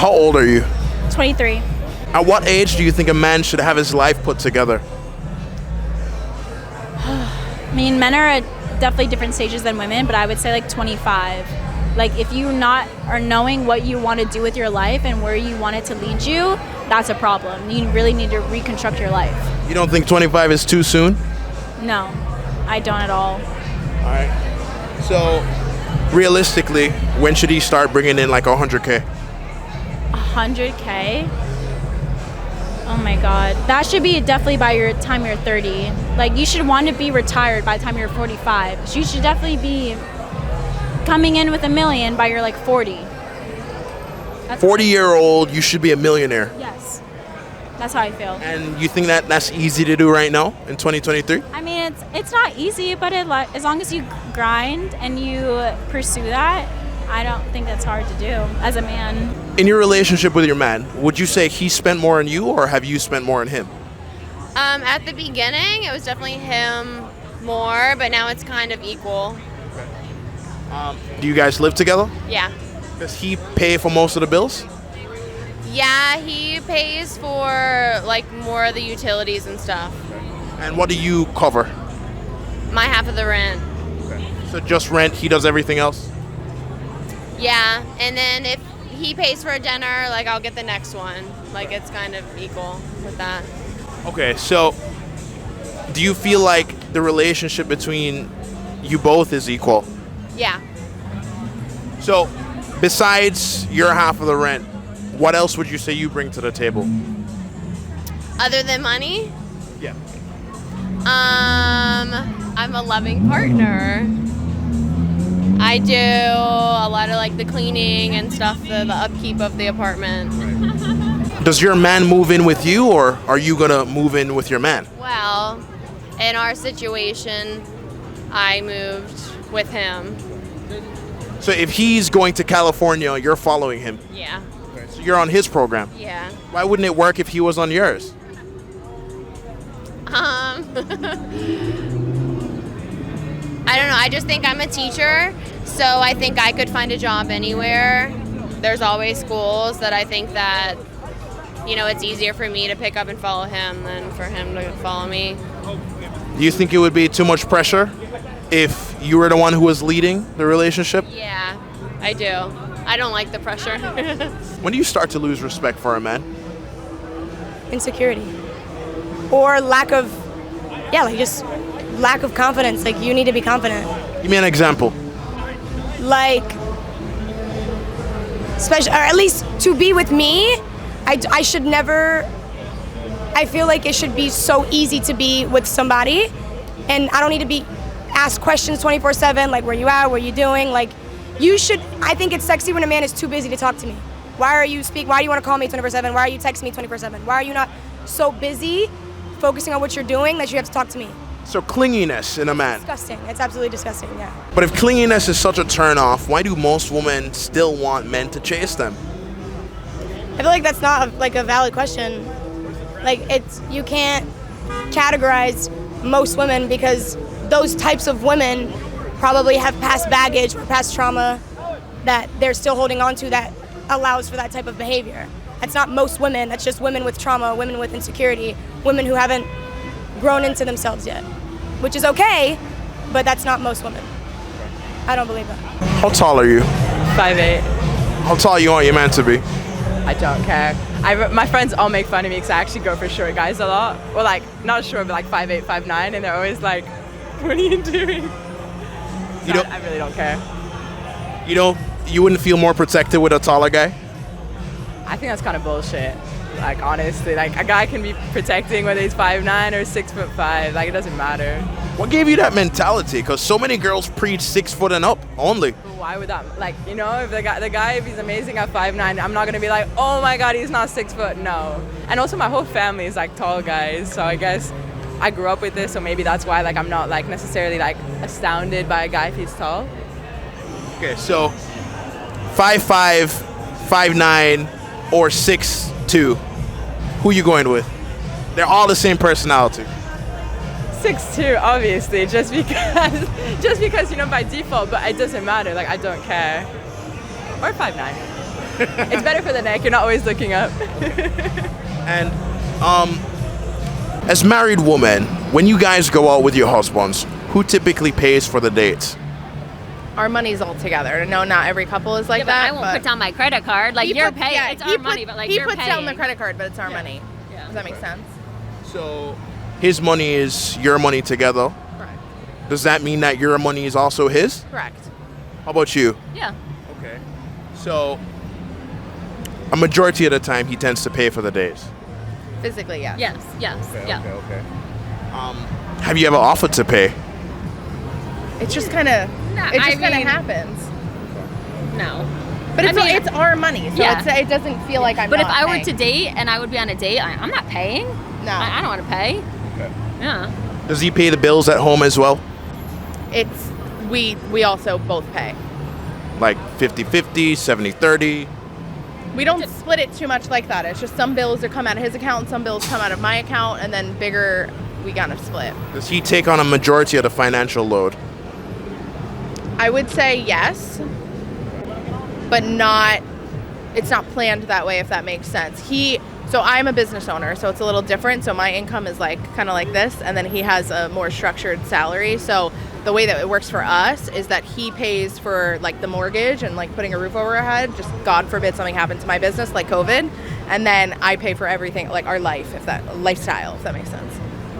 How old are you? 23. At what age do you think a man should have his life put together? I mean, men are at definitely different stages than women, but I would say like 25. Like if you not are knowing what you want to do with your life and where you want it to lead you, that's a problem. You really need to reconstruct your life. You don't think 25 is too soon? No, I don't at all. All right. So, realistically, when should he start bringing in like 100K? 100K? Oh my God. That should be definitely by your time you're 30. Like you should want to be retired by the time you're 45. So you should definitely be coming in with $1 million by your like 40. 40-year-old, you should be a millionaire. Yes. That's how I feel. And you think that that's easy to do right now in 2023? I mean, it's not easy, but as long as you grind and you pursue that, I don't think that's hard to do as a man. In your relationship with your man, would you say he spent more on you or have you spent more on him? At the beginning, it was definitely him more, but now it's kind of equal. Do you guys live together? Yeah. Does he pay for most of the bills? Yeah, he pays for like more of the utilities and stuff. And what do you cover? My half of the rent. So just rent, he does everything else? Yeah, and then if he pays for a dinner, like I'll get the next one. Like it's kind of equal with that. Okay, so do you feel like the relationship between you both is equal? Yeah. So besides your half of the rent, what else would you say you bring to the table? Other than money? Yeah. I'm a loving partner. I do a lot of like the cleaning and stuff, the upkeep of the apartment. Does your man move in with you or are you gonna move in with your man? Well, in our situation, I moved with him. So if he's going to California, you're following him. Yeah. So you're on his program. Yeah. Why wouldn't it work if he was on yours? I don't know. I just think I'm a teacher, so I think I could find a job anywhere. There's always schools that I think that, you know, it's easier for me to pick up and follow him than for him to follow me. Do you think it would be too much pressure if you were the one who was leading the relationship? Yeah, I do. I don't like the pressure. When do you start to lose respect for a man? Insecurity. Or lack of confidence. Like, you need to be confident. Give me an example. Like, or at least to be with me, I should never, I feel like it should be so easy to be with somebody, and I don't need to be asked questions 24/7, like, where you at, what you doing, like, I think it's sexy when a man is too busy to talk to me. Why do you want to call me 24/7? Why are you texting me 24/7? Why are you not so busy focusing on what you're doing that you have to talk to me? So clinginess in a man. Disgusting. It's absolutely disgusting, yeah. But if clinginess is such a turn off, why do most women still want men to chase them? I feel like that's not a valid question. Like, you can't categorize most women because those types of women probably have past baggage or past trauma that they're still holding on to that allows for that type of behavior. That's not most women, that's just women with trauma, women with insecurity, women who haven't grown into themselves yet, which is okay, but that's not most women. I don't believe that. How tall are you? 5'8". How tall you want your man to be? I don't care. My friends all make fun of me because I actually go for short guys a lot. Or like, not short, but like 5'8", 5'9", and they're always like, what are you doing? So I really don't care. You wouldn't feel more protected with a taller guy? I think that's kind of bullshit. Like, honestly, like, a guy can be protecting whether he's 5'9" or 6'5". Like, it doesn't matter. What gave you that mentality? Because so many girls preach 6 foot and up only. But why would that, like, you know, if the guy, if he's amazing at 5'9", I'm not gonna be like, oh my God, he's not 6 foot. No. And also, my whole family is like tall guys, so I guess I grew up with this, so maybe that's why, like, I'm not like necessarily like astounded by a guy if he's tall. Okay, so 5'5", 5'9", or 6'2", who you going with? They're all the same personality. 6'2", obviously, just because, you know, by default, but it doesn't matter, like, I don't care. Or 5'9". It's better for the neck. You're not always looking up. And as married women, when you guys go out with your husbands, who typically pays for the dates? Our money's all together. No, not every couple is like Yeah, but that. I won't put down my credit card. Like, you're paying. Yeah, it's our money, but like, he you're puts paying. down the credit card, but it's our money. Yeah. Does that make sense? So his money is your money together. Correct. Does that mean that your money is also his? Correct. How about you? Yeah. Okay. So a majority of the time he tends to pay for the days. Physically, yeah. Yes. Yes. yeah. Okay. Have you ever offered to pay? It's just kind of. Nah, It just I kind of mean- happens. No. But it's, I mean- it's our money, so Yeah. it doesn't feel like I'm. But if not I were paying. to date and I would be on a date, I'm not paying. No. I don't want to pay. Okay. Yeah. Does he pay the bills at home as well? It's we also both pay. Like 50-50, 70-30? We don't split it too much like that. It's just some bills are come out of his account, and some bills come out of my account, and then bigger we gotta split. Does he take on a majority of the financial load? I would say yes, but not. It's not planned that way, if that makes sense. So I'm a business owner, so it's a little different. So my income is like kind of like this, and then he has a more structured salary. So the way that it works for us is that he pays for like the mortgage and like putting a roof over our head. Just God forbid something happened to my business, like COVID, and then I pay for everything, like our life, lifestyle, if that makes sense.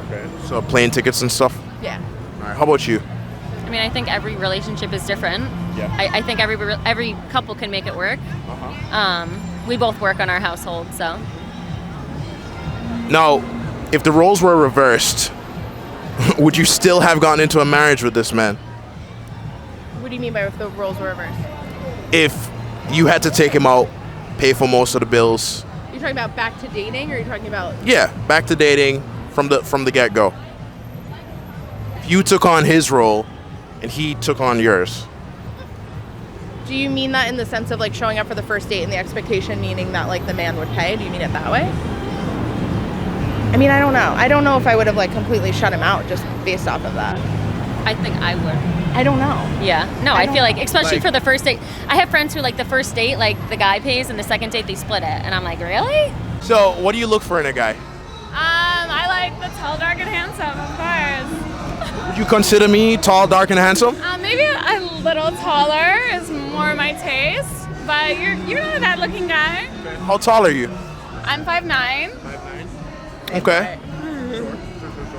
Okay. So plane tickets and stuff? Yeah. All right. How about you? I mean, I think every relationship is different. Yeah. I think every couple can make it work. Uh-huh. We both work on our household, so. Now, if the roles were reversed, would you still have gotten into a marriage with this man? What do you mean by if the roles were reversed? If you had to take him out, pay for most of the bills? You're talking about back to dating, or you're talking about? Yeah, back to dating from the get-go. If you took on his role and he took on yours. Do you mean that in the sense of like showing up for the first date and the expectation meaning that like the man would pay? Do you mean it that way? I mean, I don't know. I don't know if I would have like completely shut him out just based off of that. I think I would. I don't know. Yeah. No, I feel like, especially Like- for the first date. I have friends who, like, the first date, like, the guy pays, and the second date, they split it. And I'm like, really? So, what do you look for in a guy? I like the tall, dark, and handsome, of course. Would you consider me tall, dark, and handsome? Maybe a little taller is more my taste, but you're not a bad looking guy. How tall are you? I'm 5'9". Okay.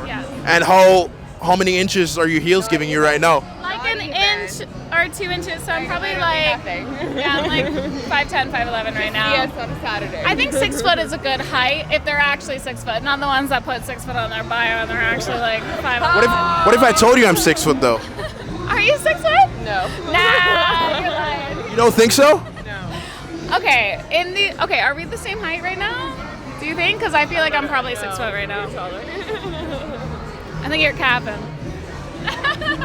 Yeah. And how many inches are your heels giving you right now? Like an inch or 2 inches, so I'm probably like, yeah, I'm like 5'10", 5'11" right now. Yes, on a Saturday. I think 6 foot is a good height if they're actually 6 foot, not the ones that put 6 foot on their bio and they're actually like 5'11". What if I told you I'm 6 foot though? Are you 6 foot? No. Nah, you're lying. You don't think so? Okay, okay, are we the same height right now? Do you think? Because I feel like I'm probably 6 foot right now. I think you're capping.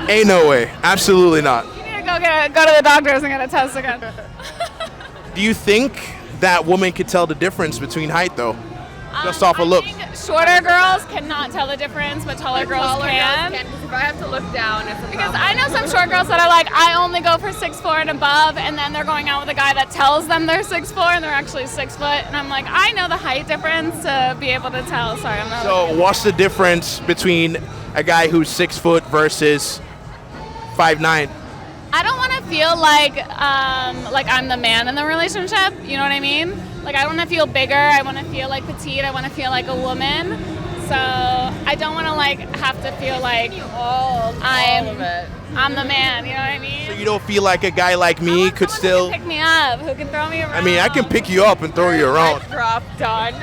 Ain't no way. Absolutely not. You need to go to the doctors and get a test again. Do you think that woman could tell the difference between height though? Just off a look. I think shorter girls cannot tell the difference, but taller girls can. Because if I have to look down, it's a Because I know some short girls that are like, I only go for 6'4" and above, and then they're going out with a guy that tells them they're 6'4" and they're actually 6 foot. And I'm like, I know the height difference to be able to tell. Sorry, I'm not. So what's the difference between a guy who's 6 foot versus 5'9"? I don't want to feel like I'm the man in the relationship. You know what I mean? Like, I want to feel bigger. I want to feel like petite. I want to feel like a woman. So I don't want to like have to feel like I'm the man. You know what I mean? So you don't feel like a guy like I me want could someone still? who can pick me up, who can throw me around. I mean, I can pick you up and throw you around. drop done.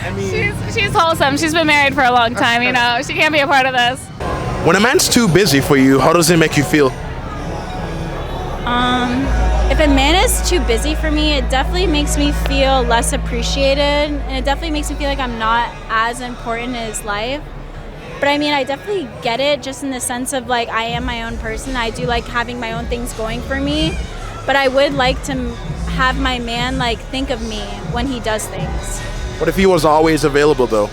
I mean, She's wholesome. She's been married for a long time. You know, she can't be a part of this. when a man's too busy for you, how does it make you feel? If a man is too busy for me, it definitely makes me feel less appreciated, and it definitely makes me feel like I'm not as important in his life. But I mean, I definitely get it, just in the sense of like, I am my own person. I do like having my own things going for me, but I would like to have my man like think of me when he does things. What if he was always available though?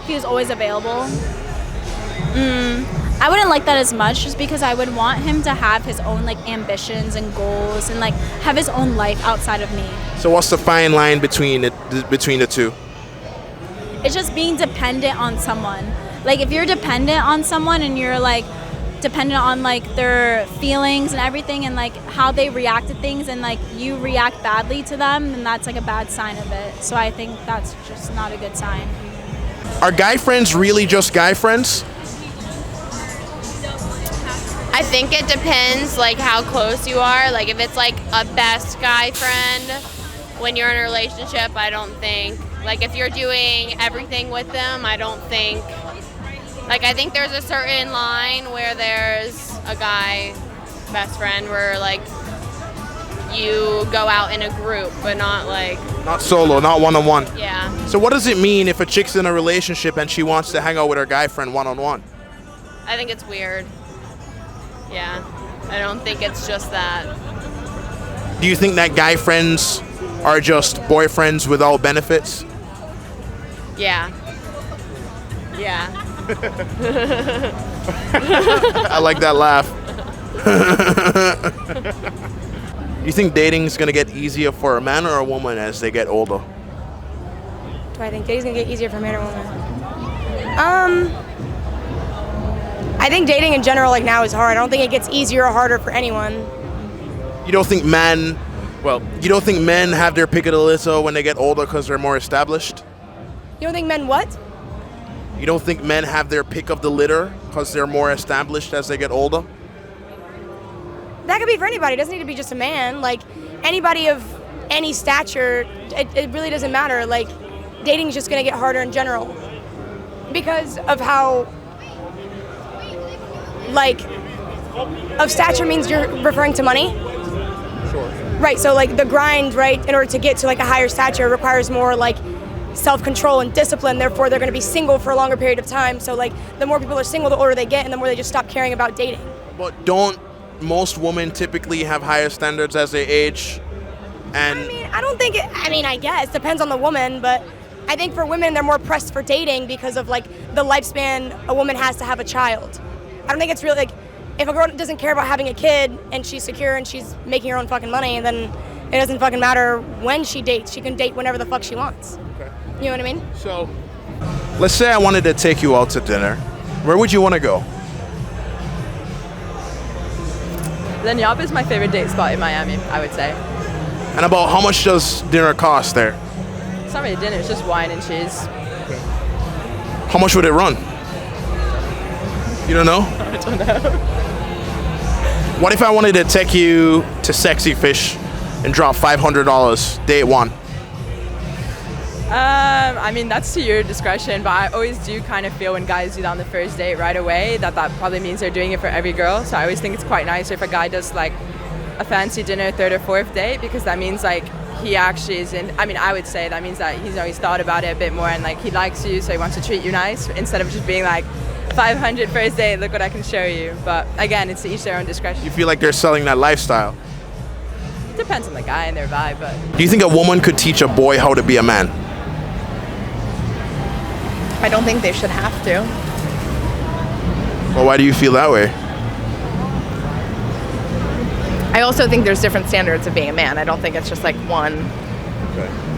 If he was always available, I wouldn't like that as much, just because I would want him to have his own like ambitions and goals and like have his own life outside of me. So what's the fine line between the two? It's just being dependent on someone. Like if you're dependent on someone and you're like dependent on like their feelings and everything and like how they react to things and like you react badly to them, then that's like a bad sign of it. So I think that's just not a good sign. Are guy friends really just guy friends? I think it depends like how close you are. Like if it's like a best guy friend when you're in a relationship, I don't think. Like if you're doing everything with them, I don't think. Like I think there's a certain line where there's a guy best friend where like you go out in a group, but not like. Not solo, not one-on-one. Yeah. So what does it mean if a chick's in a relationship and she wants to hang out with her guy friend one-on-one? I think it's weird. Yeah. I don't think it's just that. Do you think that guy friends are just boyfriends without benefits? Yeah. Yeah. I like that laugh. Do you think dating is going to get easier for a man or a woman as they get older? Do I think dating's gonna get easier for men or women? I think dating in general, like now, is hard. I don't think it gets easier or harder for anyone. You don't think men have their pick of the litter when they get older because they're more established? You don't think men what? You don't think men have their pick of the litter because they're more established as they get older? That could be for anybody. It doesn't need to be just a man. Like anybody of any stature, it really doesn't matter. Like dating's just gonna get harder in general because of how, like, of stature means you're referring to money. Sure. Right. So like the grind, right, in order to get to like a higher stature requires more like self-control and discipline. Therefore, they're going to be single for a longer period of time. So like the more people are single, the older they get, and the more they just stop caring about dating. But don't most women typically have higher standards as they age? And I guess depends on the woman, but I think for women they're more pressed for dating because of like the lifespan a woman has to have a child. I don't think it's really like if a girl doesn't care about having a kid and she's secure and she's making her own fucking money, then it doesn't fucking matter when she dates. She can date whenever the fuck she wants. Okay. You know what I mean? So, let's say I wanted to take you out to dinner. Where would you want to go? Lenyap is my favorite date spot in Miami, I would say. And about how much does dinner cost there? It's not really dinner, it's just wine and cheese. How much would it run? You don't know? I don't know. What if I wanted to take you to Sexy Fish and drop $500 date one? I mean, that's to your discretion, but I always do kind of feel when guys do that on the first date right away that probably means they're doing it for every girl. So I always think it's quite nice if a guy does like a fancy dinner third or fourth date, because that means like he actually is in, I mean, I would say that means that he's thought about it a bit more and like he likes you, so he wants to treat you nice instead of just being like 500 first date, look what I can show you. But again, it's to each their own discretion. You feel like they're selling that lifestyle? Depends on the guy and their vibe, but. Do you think a woman could teach a boy how to be a man? I don't think they should have to. Well, why do you feel that way? I also think there's different standards of being a man. I don't think it's just like one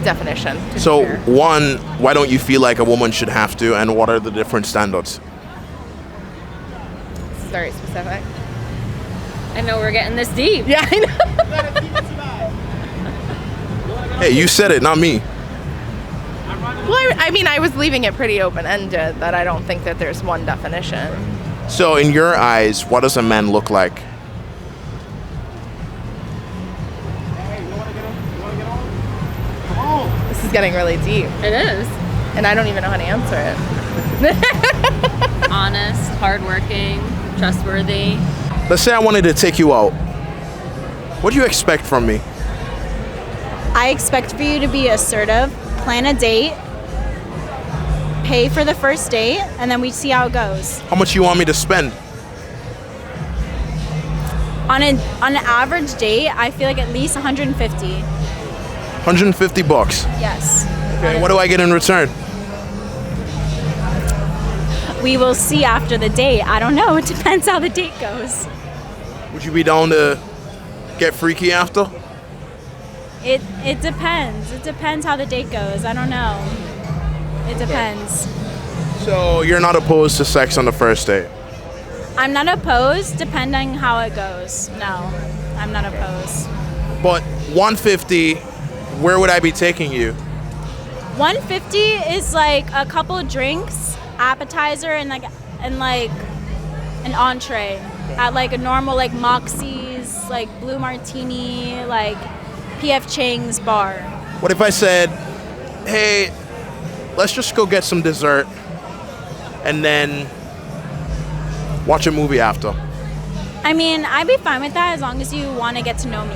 definition. So, one, why don't you feel like a woman should have to, and what are the different standards? This is very specific. I know we're getting this deep. Yeah, I know. Hey, you said it, not me. Well, I mean, I was leaving it pretty open-ended, that I don't think that there's one definition. So, in your eyes, what does a man look like? This is getting really deep. It is. And I don't even know how to answer it. Honest, hardworking, trustworthy. Let's say I wanted to take you out. What do you expect from me? I expect for you to be assertive, plan a date, pay for the first date, and then we see how it goes. How much you want me to spend? On an average date, I feel like at least 150. 150 bucks. Yes. Okay, what do I get in return? we will see after the date. I don't know. It depends how the date goes. Would you be down to get freaky after? It depends. It depends how the date goes. I don't know. It depends. So you're not opposed to sex on the first date? I'm not opposed, depending how it goes. No, I'm not opposed. But 150, where would I be taking you? 150 is like a couple drinks, appetizer, and like an entree at like a normal like Moxie's, like Blue Martini, like P.F. Chang's bar. What if I said, hey, let's just go get some dessert and then watch a movie after? I mean, I'd be fine with that as long as you want to get to know me.